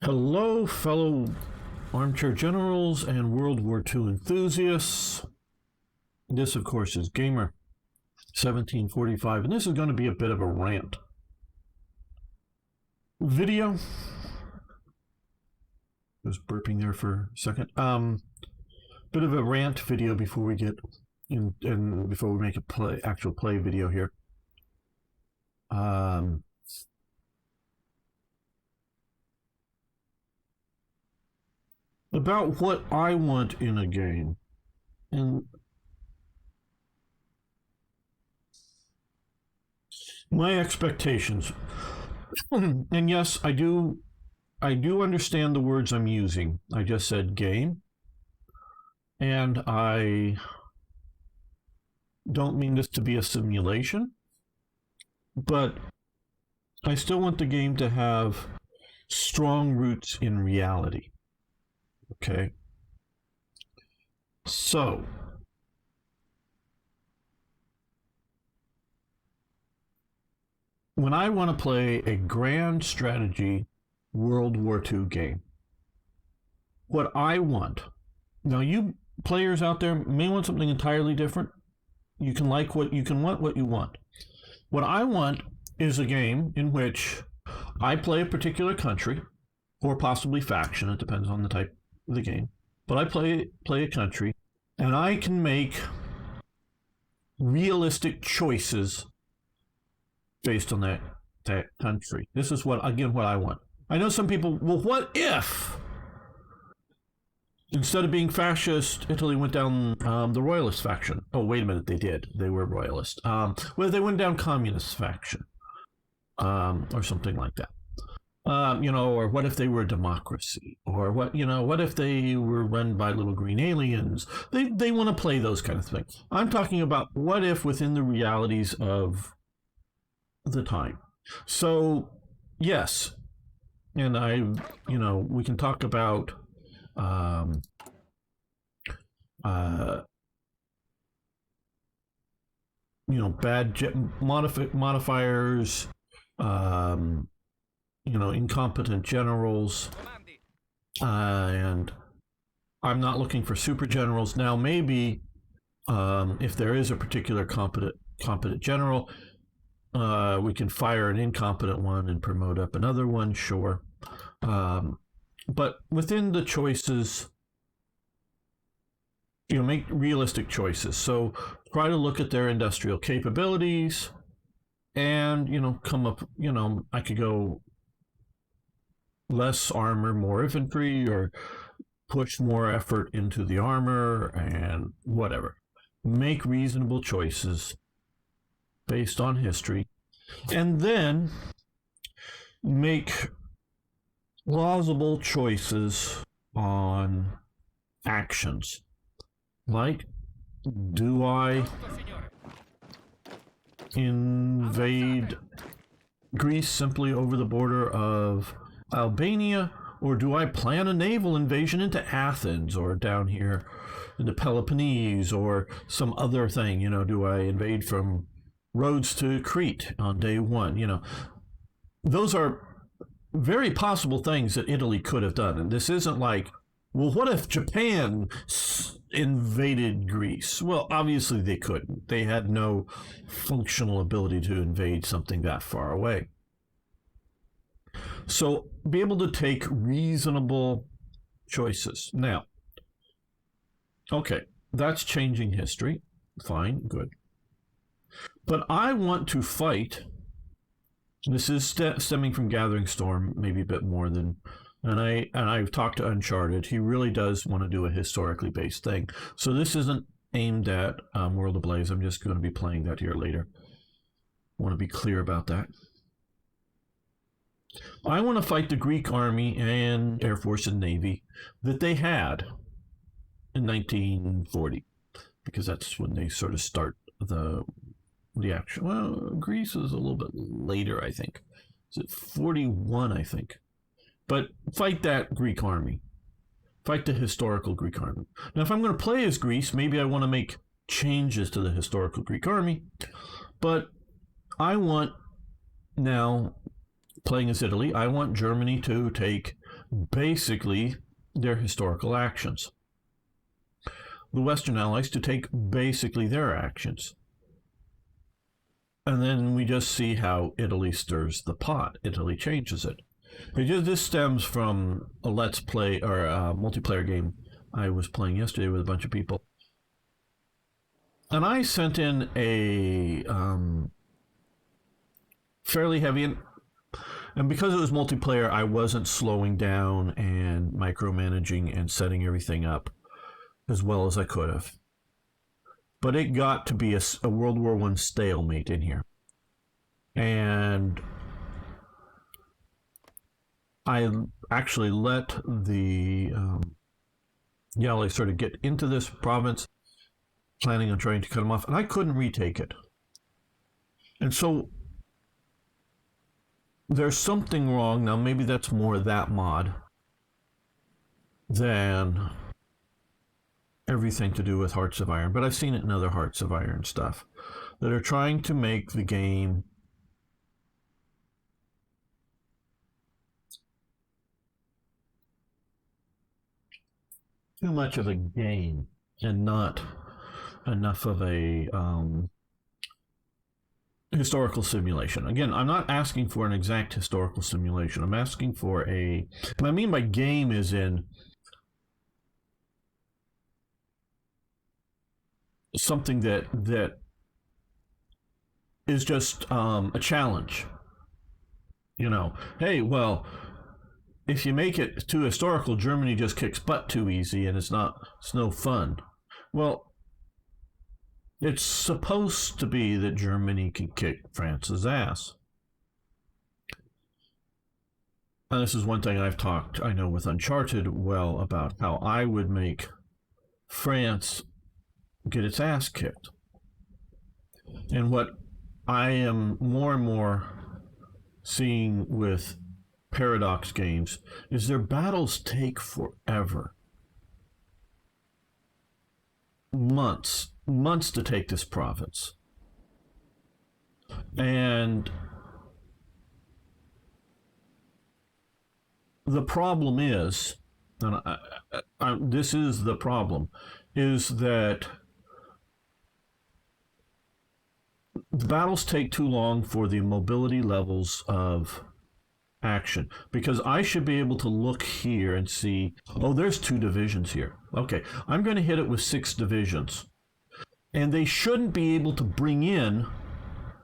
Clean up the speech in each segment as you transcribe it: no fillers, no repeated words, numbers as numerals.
Hello, fellow armchair generals and World War II enthusiasts. This, of course, is Gamer 1745, and this is going to be a bit of a rant video. Just burping there for a second. Bit of a rant video before we get in, and before we make a actual play video here. About what I want in a game. And my expectations. And yes, I do understand the words I'm using. I just said game. And I don't mean this to be a simulation, but I still want the game to have strong roots in reality. Okay. So, when I want to play a grand strategy World War II game, what I want, now you players out there may want something entirely different. You can want what you want. What I want is a game in which I play a particular country, or possibly faction, it depends on the type of the game. But I play a country, and I can make realistic choices based on that country. This is what I want. I know some people, well, what if instead of being fascist, Italy went down the royalist faction? Oh, wait a minute, they did. They were royalist. Well, they went down communist faction, or something like that. Or what if they were a democracy? Or what if they were run by little green aliens? They want to play those kind of things. I'm talking about what if within the realities of the time. So, yes. And we can talk about bad modifiers, incompetent generals, and I'm not looking for super generals. Now, maybe if there is a particular competent general, we can fire an incompetent one and promote up another one, sure. But within the choices, make realistic choices. So try to look at their industrial capabilities and, come up, I could go less armor, more infantry, or push more effort into the armor and whatever. Make reasonable choices based on history, and then make plausible choices on actions. Like, do I invade Greece simply over the border of Albania, or do I plan a naval invasion into Athens or down here into Peloponnese or some other thing? Do I invade from Rhodes to Crete on day one? Those are very possible things that Italy could have done. And this isn't like, well, what if Japan invaded Greece? Well, obviously they couldn't. They had no functional ability to invade something that far away. So be able to take reasonable choices. Now, okay, that's changing history. Fine, good. But I want to fight. This is stemming from Gathering Storm, maybe a bit more than, and I've talked to Uncharted. He really does want to do a historically based thing. So this isn't aimed at World Ablaze. I'm just going to be playing that here later. I want to be clear about that. I want to fight the Greek army and Air Force and Navy that they had in 1940, because that's when they sort of start the action. Well, Greece is a little bit later, I think. Is it 41, I think? But fight that Greek army. Fight the historical Greek army. Now, if I'm going to play as Greece, maybe I want to make changes to the historical Greek army. But I want, now, playing as Italy, I want Germany to take basically their historical actions. The Western Allies to take basically their actions. And then we just see how Italy stirs the pot. Italy changes it. This stems from a Let's Play or a multiplayer game I was playing yesterday with a bunch of people. And I sent in a fairly heavy, and because it was multiplayer, I wasn't slowing down and micromanaging and setting everything up as well as I could have. But it got to be a World War I stalemate in here. And I actually let the Allies sort of get into this province, planning on trying to cut them off, and I couldn't retake it. And so there's something wrong. Now, maybe that's more that mod than everything to do with Hearts of Iron, but I've seen it in other Hearts of Iron stuff that are trying to make the game too much of a game and not enough of a historical simulation. Again, I'm not asking for an exact historical simulation. I'm asking for what I mean by game is in something that is just a challenge. You know, hey, well, if you make it too historical, Germany just kicks butt too easy and it's no fun. Well, it's supposed to be that Germany can kick France's ass. And this is one thing I've talked, I know, with Uncharted well about how I would make France get its ass kicked. And what I am more and more seeing with Paradox games is their battles take forever. Months to take this province. And the problem is, and this is the problem, is that the battles take too long for the mobility levels of action, because I should be able to look here and see, oh, there's 2 divisions here. Okay, I'm going to hit it with 6 divisions. And they shouldn't be able to bring in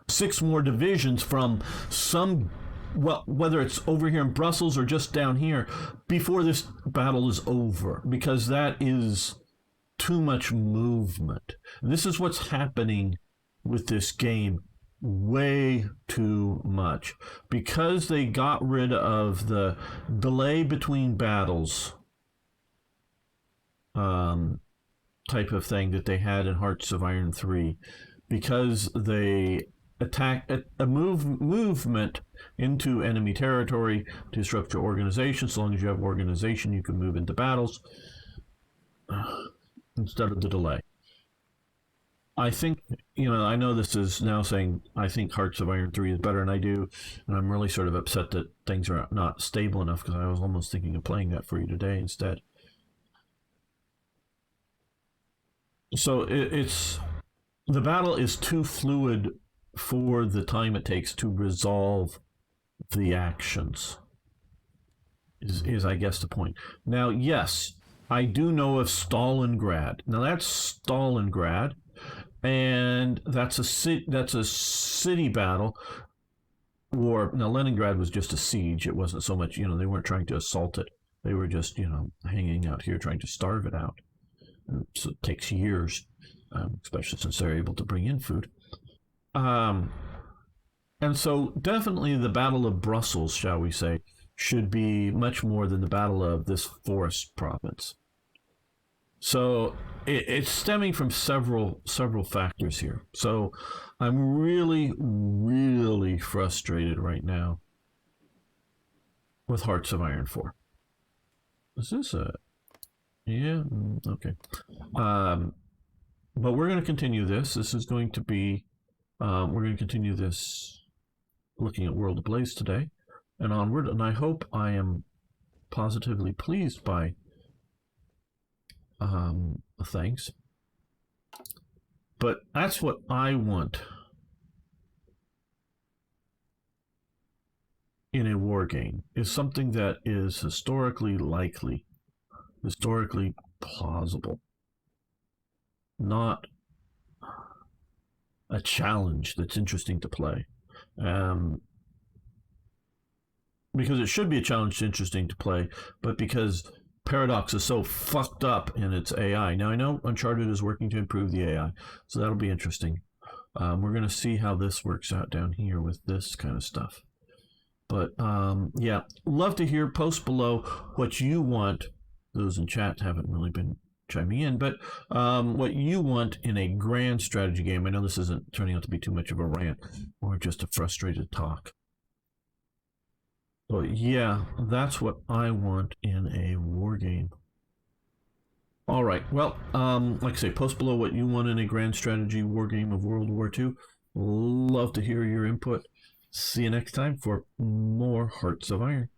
6 more divisions from some, well, whether it's over here in Brussels or just down here, before this battle is over, because that is too much movement. And this is what's happening with this game. Way too much, because they got rid of the delay between battles type of thing that they had in Hearts of Iron 3, because they attack a movement into enemy territory to disrupt your organization. So long as you have organization, you can move into battles instead of the delay. I think, I know this is now saying I think Hearts of Iron 3 is better than I do, and I'm really sort of upset that things are not stable enough, because I was almost thinking of playing that for you today instead. So it's the battle is too fluid for the time it takes to resolve the actions, is I guess the point. Now, yes, I do know of Stalingrad. Now that's Stalingrad. And that's a city battle. Now Leningrad was just a siege. It wasn't so much, they weren't trying to assault it. They were just, hanging out here trying to starve it out. And so it takes years, especially since they're able to bring in food. And so definitely the Battle of Brussels, shall we say, should be much more than the Battle of this forest province. So it's stemming from several factors here. So I'm really, really frustrated right now with Hearts of Iron 4. Is this a... Yeah, okay. But we're going to continue this. This is going to be... we're going to continue this looking at World Ablaze today and onward. And I hope I am positively pleased by things. But that's what I want in a war game, is something that is historically likely, historically plausible, not a challenge that's interesting to play. Because it should be a challenge interesting to play, but because Paradox is so fucked up in its AI. Now, I know Uncharted is working to improve the AI, so that'll be interesting. We're going to see how this works out down here with this kind of stuff. But yeah, love to hear. Post below what you want. Those in chat haven't really been chiming in, but what you want in a grand strategy game. I know this isn't turning out to be too much of a rant or just a frustrated talk. But yeah, that's what I want in a war game. All right, well, like I say, post below what you want in a grand strategy war game of World War II. Love to hear your input. See you next time for more Hearts of Iron.